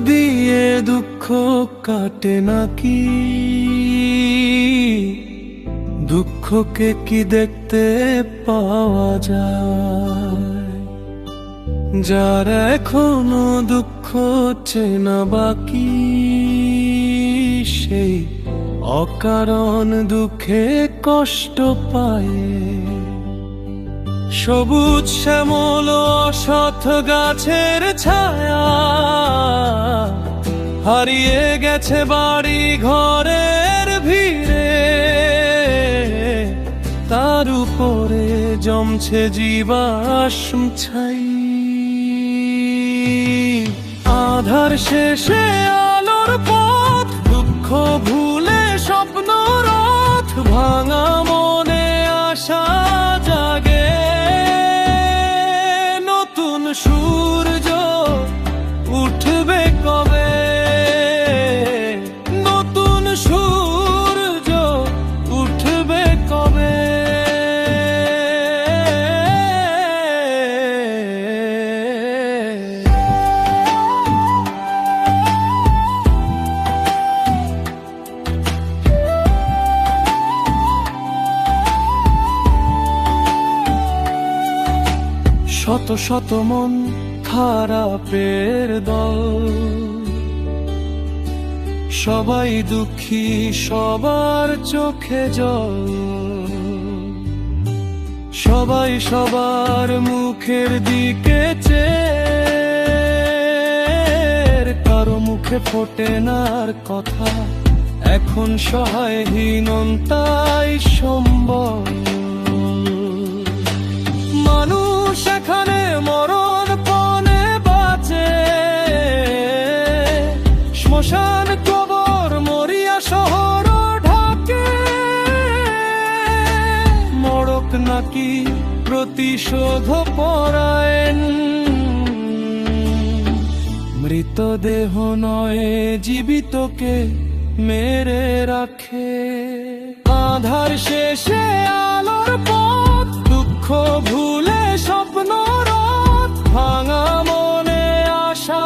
দিয়ে দুঃখ কাটে নাকি? দুঃখকে কি দেখতে পাওয়া যায়? যার এখনো দুঃখ চেনা বাকি, সেই অকারণ দুঃখে কষ্ট পায়। সবুজ শ্যামল অসৎ গাছের ছায়া হারিয়ে গেছে বাড়ি ঘরের ভিড়ে, তার উপরে জমছে জীবাশ্ম ছাই। আধার শেষে আলোর পথ, দুঃখ ভুলে স্বপ্ন রথ, ভাঙা মনে আশা জাগে। নতুন সূর্য উঠবে কবে? নতুন সূর্য উঠবে কবে? শত শত মন খারাপের দল, সবাই দুঃখী, সবার চোখে জল। সবাই সবার মুখের দিকে চেয়ে, কারো মুখে ফোটে না আর কথা। এখন সহায়হীনতাই সম্বল। মানুষ এখানে মরণ পণে বাঁচে, শ্মশান কবর মরিয়া শহর ঢাকে। মড়ক নাকি প্রতিশোধ পরায়ণ, মৃতদেহ নয় জীবিতকে মেরে রাখে। আধার শেষে আলোর পথ, দুঃখ ভুলে স্বপ্ন রথ, ভাঙা মনে আশা